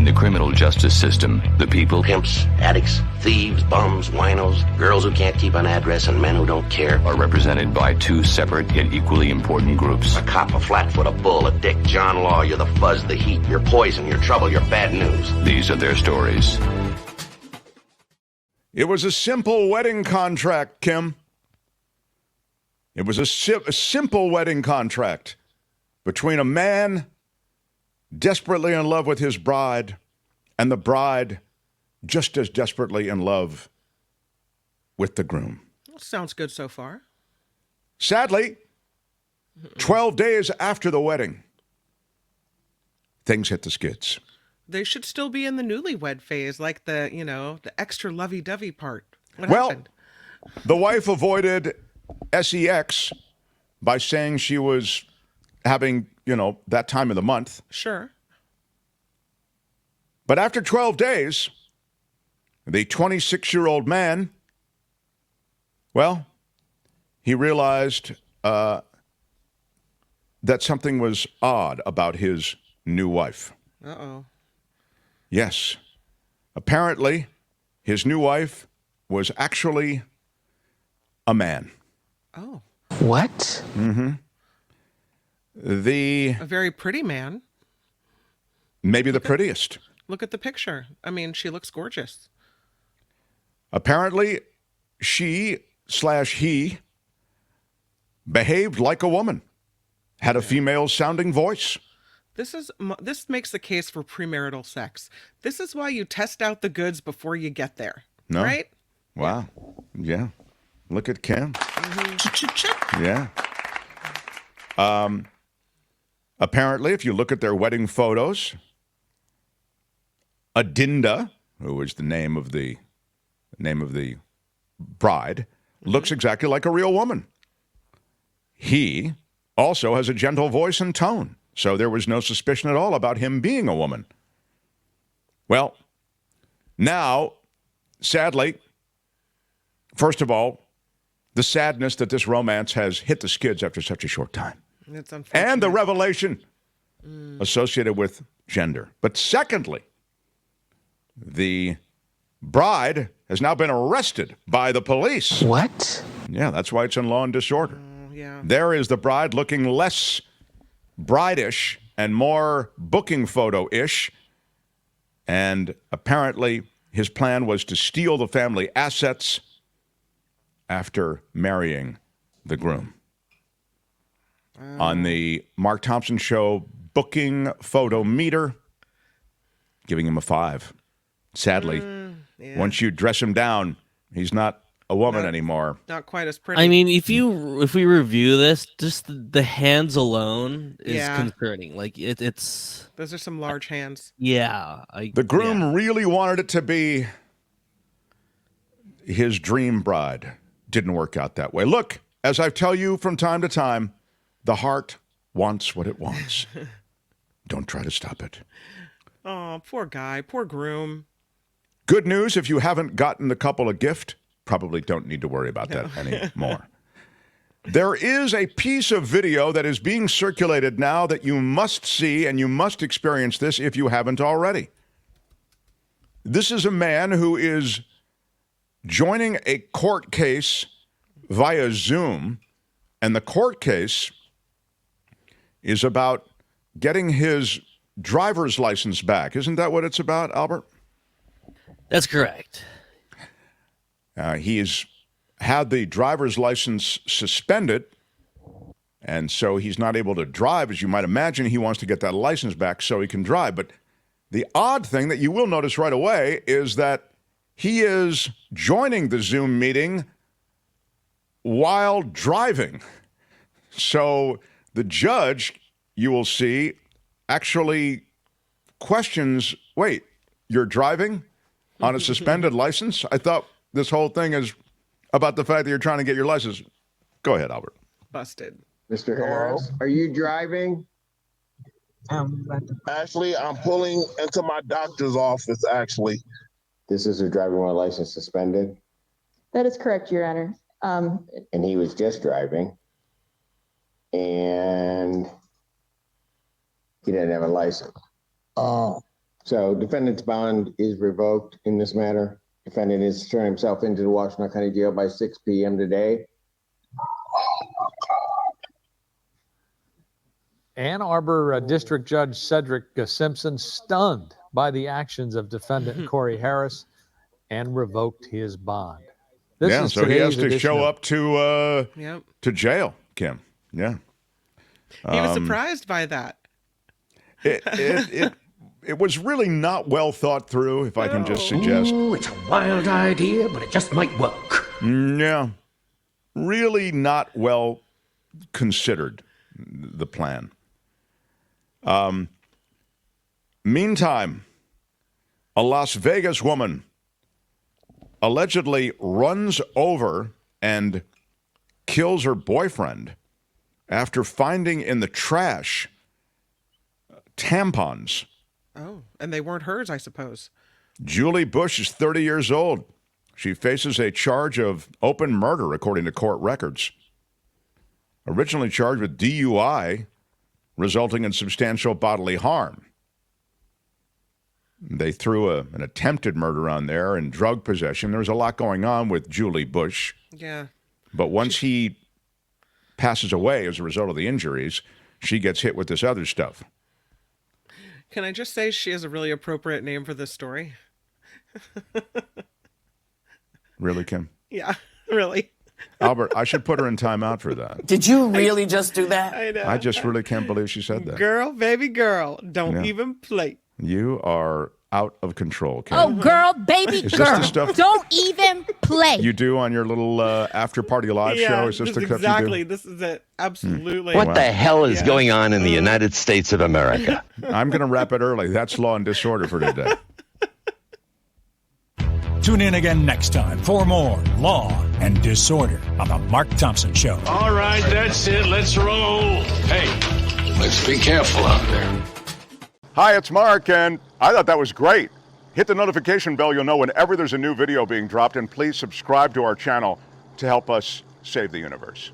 the criminal justice system, the people, Pimps, addicts, thieves, bums, winos, girls who can't keep an address, and men who don't care. are represented by two separate yet equally important groups. A cop, a flatfoot, a bull, a dick, John Law, you're the fuzz, the heat, you're poison, you're trouble, you're bad news. These are their stories. It was a simple wedding contract, Kim. It was a simple wedding contract between a man desperately in love with his bride and the bride just as desperately in love with the groom. Sounds good so far. Sadly, 12 days after the wedding, things hit the skids. They should still be in the newlywed phase, like the extra lovey-dovey part. What Well, happened? the wife avoided sex by saying she was having, that time of the month. Sure. But after 12 days, the 26-year-old man, well, he realized that something was odd about his new wife. Uh-oh. Yes. Apparently, his new wife was actually a man. Oh. What? Mm-hmm. A very pretty man. Maybe the prettiest. Look at the picture. I mean, she looks gorgeous. Apparently, she/he behaved like a woman, had a female-sounding voice. This makes the case for premarital sex. This is why you test out the goods before you get there. No? Right? Wow. Yeah. Look at Kim. Mm-hmm. Yeah. Apparently, if you look at their wedding photos, Adinda, who is the name of the bride, looks exactly like a real woman. He also has a gentle voice and tone, so there was no suspicion at all about him being a woman. Well, now, sadly, first of all, the sadness that this romance has hit the skids after such a short time. It's unfortunate. And the revelation associated with gender. But secondly, the bride has now been arrested by the police. What? Yeah, that's why it's in law and disorder. Yeah. There is the bride looking less bride-ish and more booking photo-ish. And apparently his plan was to steal the family assets after marrying the groom. On the Mark Thompson Show booking photo meter, giving him a 5. Sadly, once you dress him down, he's not a woman anymore. Not quite as pretty. I mean, if we review this, just the hands alone is concerning. Like it's those are some large hands. Yeah. The groom really wanted it to be his dream bride. Didn't work out that way. Look, as I tell you from time to time, the heart wants what it wants. Don't try to stop it. Oh, poor guy, poor groom. Good news, if you haven't gotten the couple a gift, probably don't need to worry about that anymore. There is a piece of video that is being circulated now that you must see, and you must experience this if you haven't already. This is a man who is joining a court case via Zoom, and the court case is about getting his driver's license back. Isn't that what it's about, Albert? That's correct. He's had the driver's license suspended, and so he's not able to drive. As you might imagine, he wants to get that license back so he can drive. But the odd thing that you will notice right away is that he is joining the Zoom meeting while driving. So the judge, you will see, actually questions, wait, you're driving on a suspended license? I thought this whole thing is about the fact that you're trying to get your license. Go ahead, Albert. Busted. Mr. Harris, are you driving? Actually, I'm pulling into my doctor's office, actually. This is a driving while license suspended? That is correct, Your Honor. And he was just driving. And he didn't have a license. Oh. So defendant's bond is revoked in this matter. Defendant is turning himself into the Washington County Jail by 6 p.m. today. Ann Arbor District Judge Cedric Simpson stunned by the actions of defendant Corey Harris and revoked his bond. This is so he has today's to show up to jail, Kim. Yeah. He was surprised by that. It was really not well thought through, if I can just suggest. Ooh, it's a wild idea, but it just might work. Yeah. Really not well considered, the plan. Meantime, a Las Vegas woman allegedly runs over and kills her boyfriend after finding in the trash tampons. Oh, and they weren't hers, I suppose. Julie Bush is 30 years old. She faces a charge of open murder, according to court records. Originally charged with DUI, resulting in substantial bodily harm. They threw an attempted murder on there and drug possession. There was a lot going on with Julie Bush. Yeah. But once he passes away as a result of the injuries, she gets hit with this other stuff. Can I just say she has a really appropriate name for this story? Really, Kim? Yeah, really. Albert, I should put her in timeout for that. Did you really just do that? I know. I just really can't believe she said that. Girl, baby girl, don't even play. You are out of control, Kim. Oh, girl, baby Is girl, this the stuff don't even play. you do on your little after-party live show? Is this the stuff exactly. you do? This is it. Absolutely. What the hell is going on in the United States of America? I'm going to wrap it early. That's Law and Disorder for today. Tune in again next time for more Law and Disorder on The Mark Thompson Show. All right, that's it. Let's roll. Hey, let's be careful out there. Hi, it's Mark, and I thought that was great. Hit the notification bell. You'll know whenever there's a new video being dropped, and please subscribe to our channel to help us save the universe.